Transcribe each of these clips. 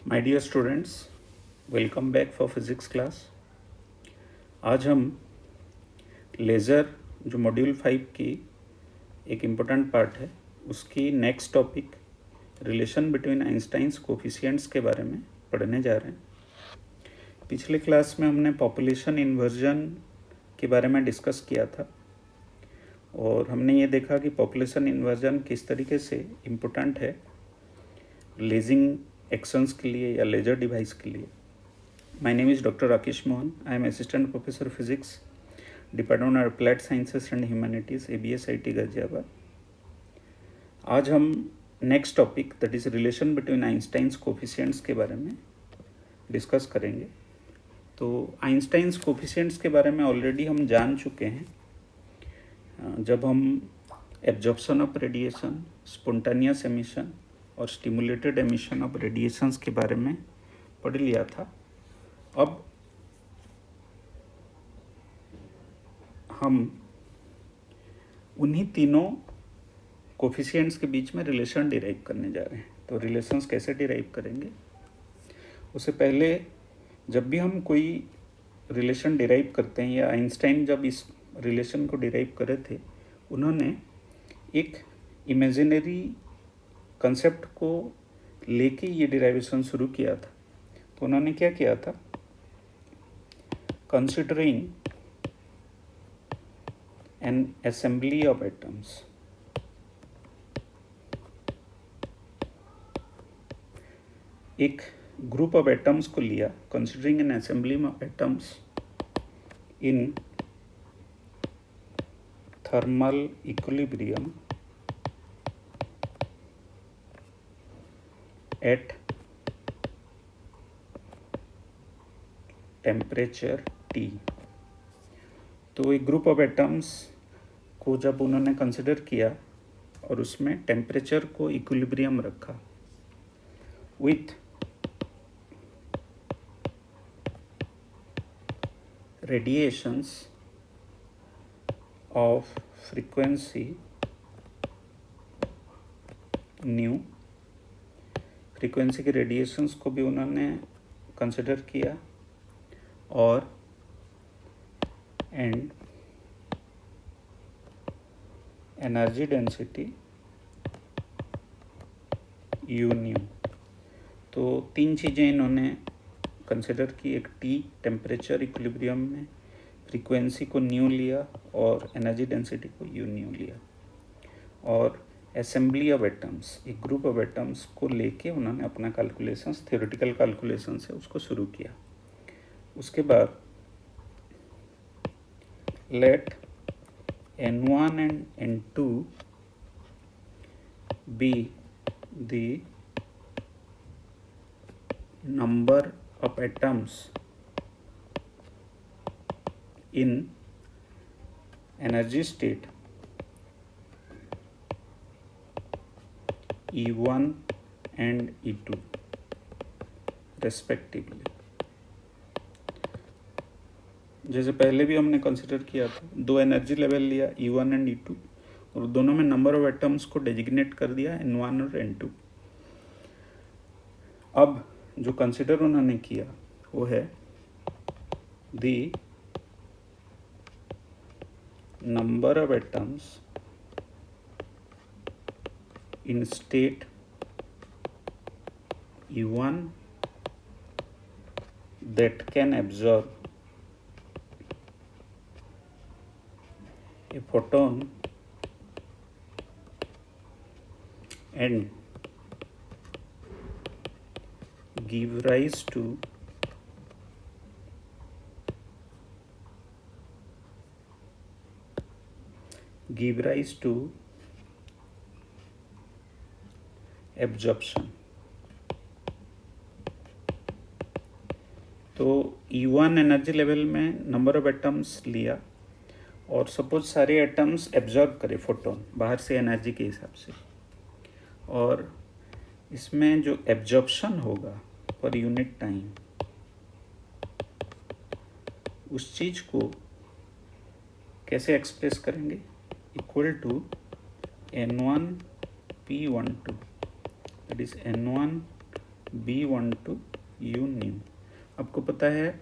My dear students, welcome back for physics class. आज हम laser जो मॉड्यूल 5 की एक इम्पोर्टेंट पार्ट है उसकी next topic relation between Einstein's coefficients के बारे में पढ़ने जा रहे हैं। पिछले क्लास में हमने पॉपुलेशन इन्वर्जन के बारे में डिस्कस किया था और हमने ये देखा कि पॉपुलेशन इन्वर्जन किस तरीके से इम्पोर्टेंट है लेजिंग एक्शंस के लिए या लेजर डिवाइस के लिए। My name is doctor Rakesh Mohan. I am assistant professor physics, department of applied sciences and humanities, ABSIT Ghaziabad. आज हम next topic that is relation between Einstein's coefficients के बारे में डिस्कस करेंगे। तो आइंस्टाइंस कोफिशिएंट्स के बारे में ऑलरेडी हम जान चुके हैं जब हम absorption of radiation, spontaneous emission और स्टिमुलेटेड एमिशन ऑफ रेडिएशंस के बारे में पढ़ लिया था। अब हम उन्हीं तीनों कोफिशिएंट्स के बीच में रिलेशन डिराइव करने जा रहे हैं। तो रिलेशंस कैसे डिराइव करेंगे, उससे पहले जब भी हम कोई रिलेशन डिराइव करते हैं या आइंस्टाइन जब इस रिलेशन को डिराइव करे थे, उन्होंने एक इमेजिनरी कंसेप्ट को लेके ये डिराइवेशन शुरू किया था। तो उन्होंने क्या किया था, considering N assembly of atoms, एक ग्रुप ऑफ एटम्स को लिया, considering N assembly of atoms in thermal equilibrium at temperature T। तो एक ग्रुप ऑफ एटम्स को जब उन्होंने कंसिडर किया और उसमें टेम्परेचर को इक्विलिब्रियम रखा with radiations of frequency new, frequency के रेडिएशंस को भी उन्होंने कंसिडर किया और and energy density you new. तो तीन चीज़ें इन्होंने कंसिडर की, एक टी टेम्परेचर इक्विलिब्रियम में, फ्रीक्वेंसी को न्यू लिया और एनर्जी डेंसिटी को यू न्यू लिया। और असेंबली ऑफ एटम्स, एक ग्रुप ऑफ एटम्स को लेके उन्होंने अपना कैलकुलेशंस, थ्योरेटिकल कैलकुलेशन से उसको शुरू किया। उसके बाद let N1 and N2 be the number of atoms in energy state E1 and E2 respectively. जैसे पहले भी हमने कंसिडर किया था, दो एनर्जी लेवल लिया E1 एंड E2 और दोनों में नंबर ऑफ एटम्स को डेजिग्नेट कर दिया N1 और N2। अब जो कंसिडर उन्होंने किया वो है the number of atoms in state E1 that can absorb a photon and give rise to absorption. तो E1 एनर्जी लेवल में नंबर ऑफ एटम्स लिया और सपोज सारे एटम्स एब्जॉर्ब करे फोटोन बाहर से एनर्जी के हिसाब से, और इसमें जो एब्जॉर्प्शन होगा पर यूनिट टाइम, उस चीज़ को कैसे एक्सप्रेस करेंगे, equal to N1 P12, that is N1 B12 U nu. आपको पता है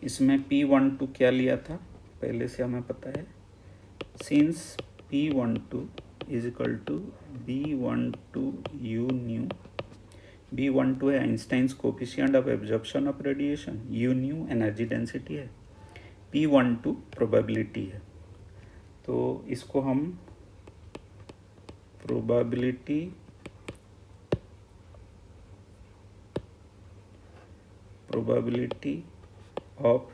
इसमें P12 क्या लिया था, पहले से हमें पता है। Since P12 is equal to B12 U nu. B12 है Einstein's coefficient of absorption of radiation, U nu energy density है, P12 प्रोबेबिलिटी है। तो इसको हम probability of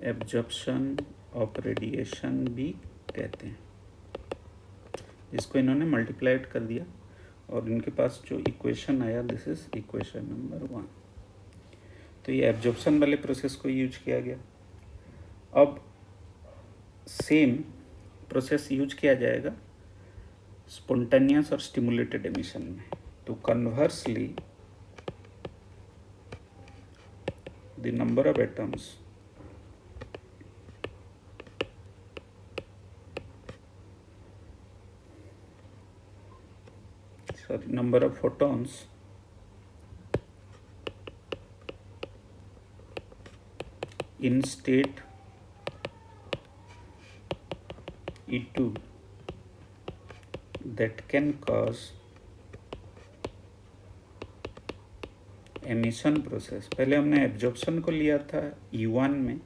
absorption of radiation भी कहते हैं। इसको इन्होंने मल्टीप्लाइड कर दिया और इनके पास जो इक्वेशन आया, दिस इज इक्वेशन नंबर 1। तो ये एब्जॉर्प्शन वाले प्रोसेस को यूज किया गया। अब सेम प्रोसेस यूज किया जाएगा स्पॉन्टेनियस और स्टिमुलेटेड एमिशन में। तो conversely the number of atoms number of photons in state E2 that can cause emission process. पहले हमने एब्जॉर्प्शन को लिया था E1 में,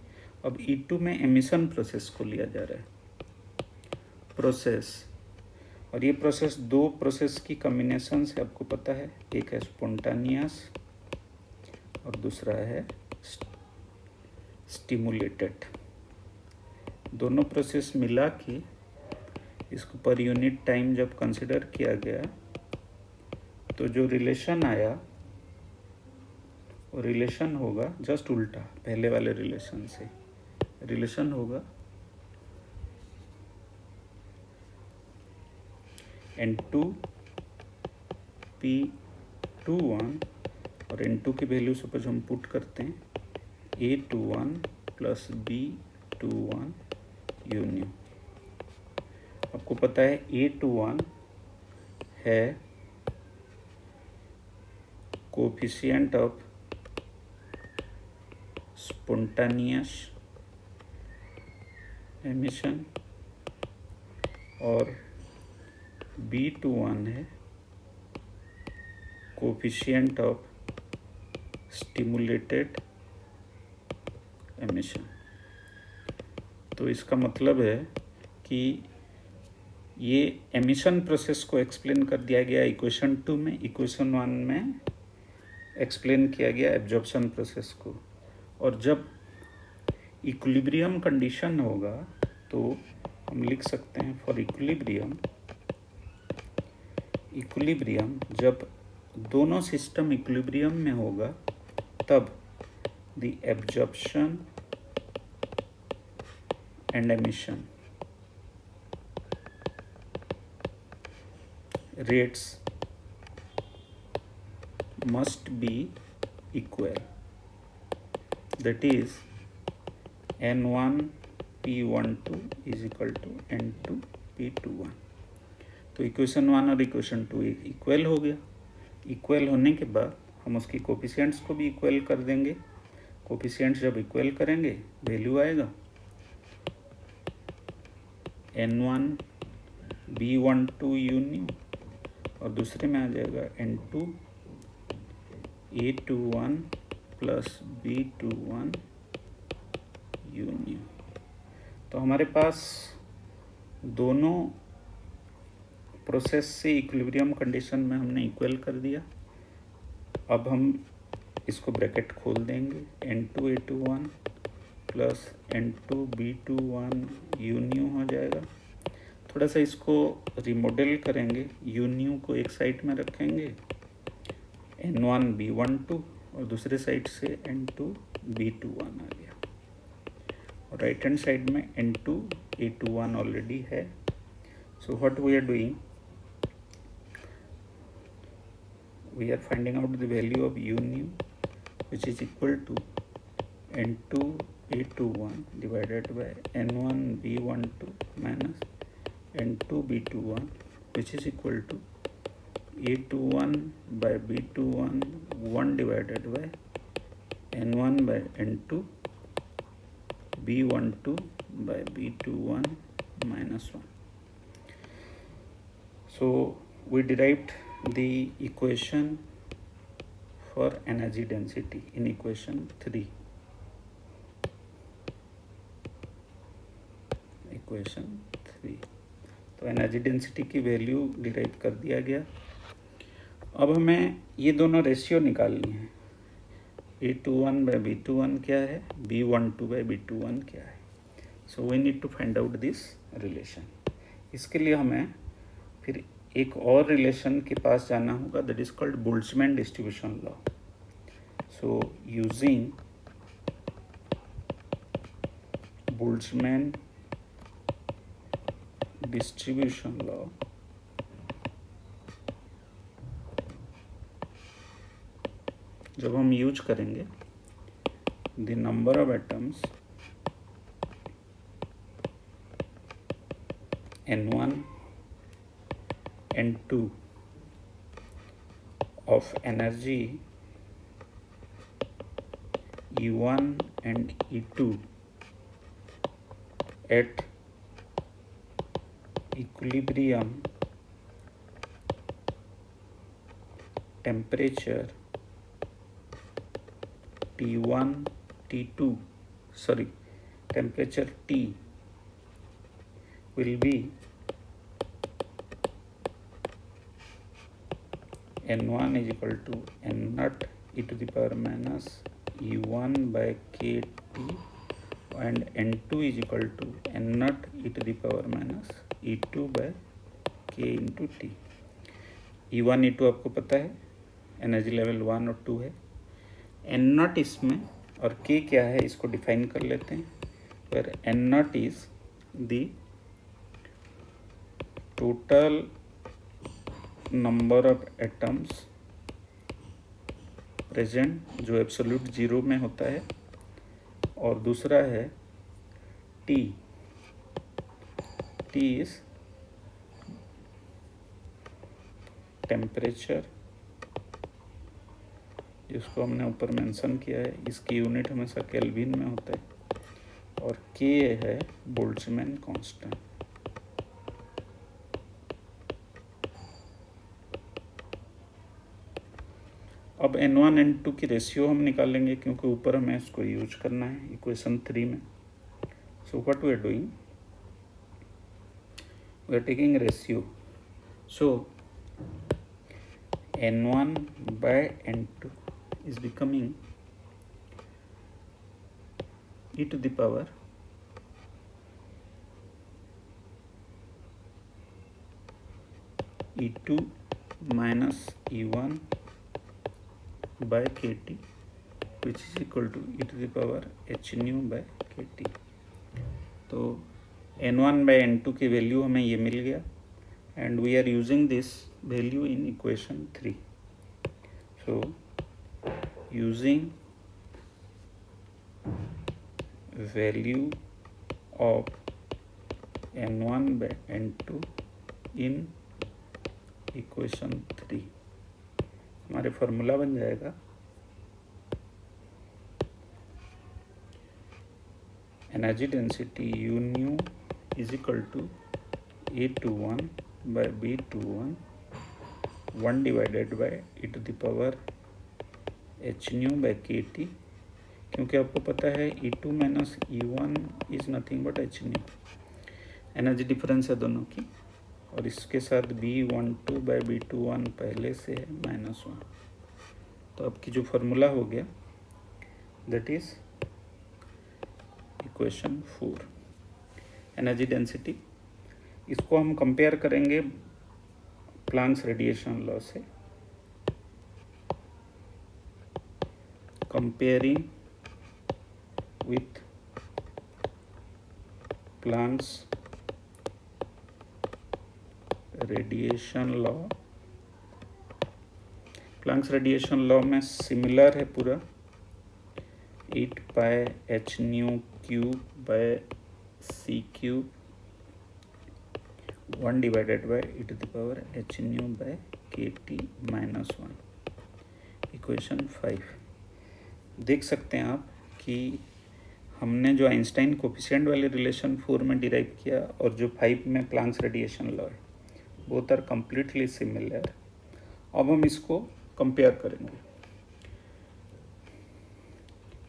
अब E2 में एमिशन प्रोसेस को लिया जा रहा है। प्रोसेस, और ये प्रोसेस दो प्रोसेस की कॉम्बिनेशन से आपको पता है, एक है स्पॉन्टेनियस और दूसरा है स्टिमुलेटेड। दोनों प्रोसेस मिला के इसको पर यूनिट टाइम जब कंसिडर किया गया तो जो रिलेशन आया वो रिलेशन होगा जस्ट उल्टा पहले वाले रिलेशन से। रिलेशन होगा N2 P21 और N2 की वैल्यू सपोज हम पुट करते हैं A21 plus B21 U nu. आपको पता है A21 है कोफिशिएंट ऑफ स्पॉन्टेनियस एमिशन और B21 है कोफिशिएंट ऑफ स्टिमुलेटेड एमिशन। तो इसका मतलब है कि ये एमिशन प्रोसेस को एक्सप्लेन कर दिया गया इक्वेशन 2 में, इक्वेशन 1 में एक्सप्लेन किया गया एब्जॉर्प्शन प्रोसेस को। और जब इक्विलिब्रियम कंडीशन होगा तो हम लिख सकते हैं फॉर इक्विलिब्रियम जब दोनों सिस्टम इक्विलिब्रियम में होगा तब the absorption and emission rates must be equal, that is N1 P12 is equal to N2 P21। तो इक्वेशन 1 और इक्वेशन 2 इक्वल हो गया। इक्वल होने के बाद हम उसकी कोफिशिएंट्स को भी इक्वल कर देंगे। कोफिशिएंट्स जब इक्वल करेंगे वैल्यू आएगा N1 B12 U न्यू और दूसरे में आ जाएगा N2 A21 plus B21 U new. तो हमारे पास दोनों प्रोसेस से इक्विलिब्रियम कंडीशन में हमने इक्वल कर दिया। अब हम इसको ब्रैकेट खोल देंगे, N2 A21 plus N2 B21 U new हो जाएगा। थोड़ा सा इसको रिमॉडल करेंगे, U न्यू को एक साइड में रखेंगे, N1 B12 और दूसरे साइड से N2 B21 आ गया और राइट हैंड साइड में N2 A21 ऑलरेडी है। So what we are doing, we are finding out the value of U nu which is equal to N2 A21 divided by N1 B12 minus N2 B21 which is equal to E21 by B21 1 divided by N1 by N2 B12 by B21 minus 1. So we derived the equation for energy density in equation 3. Equation 3 तो energy density की value derive कर दिया गया। अब हमें ये दोनों ratio निकालनी है। E21 by B21 क्या है, B12 by B21 क्या है। So we need to find out this relation. इसके लिए हमें फिर एक और रिलेशन के पास जाना होगा, that is called Boltzmann distribution law. So using Boltzmann distribution law, जब हम यूज करेंगे, the number of atoms N1 N2 of energy E1 and E2 at equilibrium temperature T1 T2 temperature T will be N1 is equal to N naught e to the power minus E1 by KT and N2 is equal to N naught e to the power minus E2 by K into T। E1 E2 आपको पता है, energy level 1 और 2 है। N naught इसमें और K क्या है, इसको डिफाइन कर लेते हैं। where N naught is the total number of atoms present जो एब्सोल्यूट जीरो में होता है, और दूसरा है T is टेम्परेचर, जिसको हमने ऊपर मेंशन किया है, इसकी यूनिट हमेशा केल्विन में होता है, और K है बोल्ट्जमैन कांस्टेंट। अब N1 N2 की रेशियो हम निकालेंगे, क्योंकि ऊपर हमें इसको यूज करना है इक्वेशन 3 में। So what we are doing, we are taking ratio. So N1 by N2 is becoming e to the power E2 minus E1 by KT, which is equal to e to the power h nu by KT। तो N1 by N2 की value हमें ये मिल गया, and we are using this value in equation 3। So using value of N1 by N2 in equation 3, हमारे formula बन जाएगा energy density U nu is equal to A21 by B21 1 divided by e to the power h nu by KT, क्योंकि आपको पता है E2 minus E1 is nothing but h nu, energy difference है दोनों की, और इसके साथ B12 by B21 पहले से है -1। तो आपकी जो फॉर्मूला हो गया, that is equation 4, energy density. इसको हम कंपेयर करेंगे प्लैंक्स रेडिएशन लॉ से। Comparing with Planck's radiation law. Planck's radiation law में सिमिलर है पूरा, 8 pi h nu cube by c cube 1 divided by e to the power h nu by kt minus 1। Equation 5 देख सकते हैं आप कि हमने जो आइंस्टाइन कोफिशिएंट वाले रिलेशन 4 में डिराइव किया और जो 5 में प्लैंक्स रेडिएशन लॉ है, बोथ आर कंप्लीटली सिमिलर। अब हम इसको कंपेयर करेंगे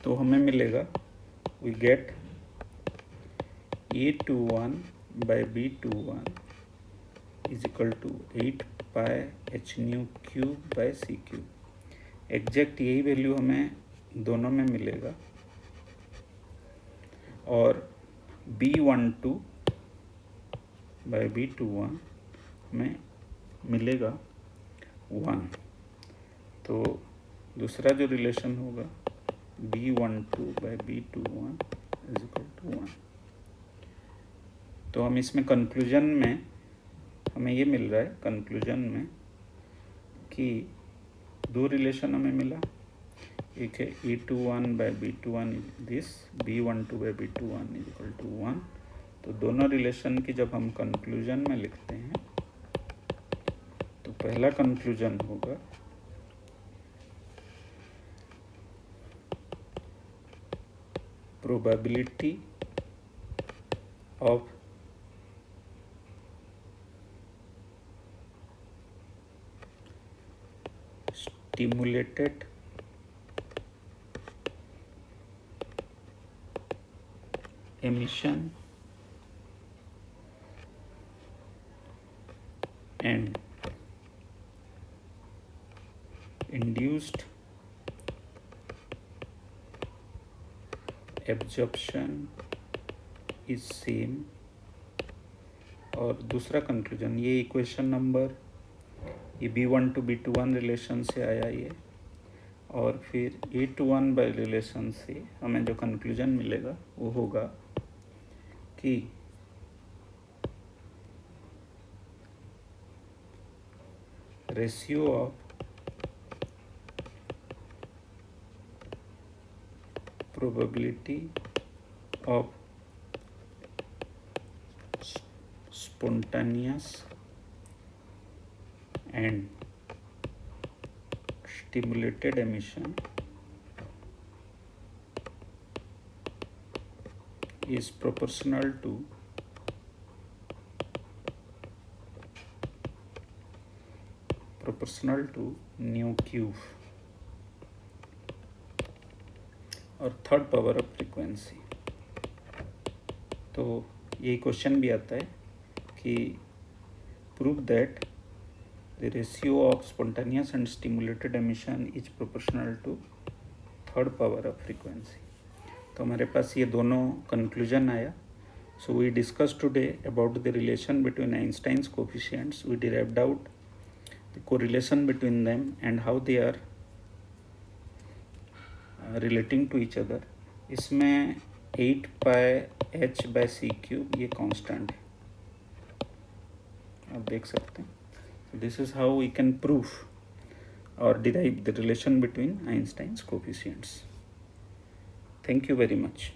तो हमें मिलेगा, we get A21 by B21 is equal to 8 pi h nu cube by c cube। Exact यही वैल्यू हमें दोनों में मिलेगा और B12 by B21 में मिलेगा 1। तो दूसरा जो रिलेशन होगा B12 by B21 is equal to 1। तो हम इसमें कंक्लूजन में हमें ये मिल रहा है, कंक्लूजन में कि दो रिलेशन हमें मिला। एक है E21 by B21 दिस, B12 by B21 is equal to 1। तो दोनों रिलेशन की जब हम कंक्लूजन में लिखते हैं तो पहला कंक्लूजन होगा probability of stimulated emission and induced absorption is same। और दूसरा कंक्लूजन, ये इक्वेशन नंबर ये B1 to B21 रिलेशन से आया ये, और फिर A21 बाय रिलेशन से हमें जो कंक्लूजन मिलेगा वो होगा कि ratio of probability of spontaneous and stimulated emission is proportional to nu cube और थर्ड पावर ऑफ फ्रीक्वेंसी। तो ये क्वेश्चन भी आता है कि prove that the ratio of spontaneous and stimulated emission is proportional to third power of frequency। तो हमारे पास ये दोनों conclusion आया। So we discussed today about the relation between Einstein's coefficients। We derived out the correlation between them and how they are relating to each other। इसमें 8 pi h by c cube ये constant है, आप देख सकते हैं। This is how we can prove or derive the relation between Einstein's coefficients। Thank you very much।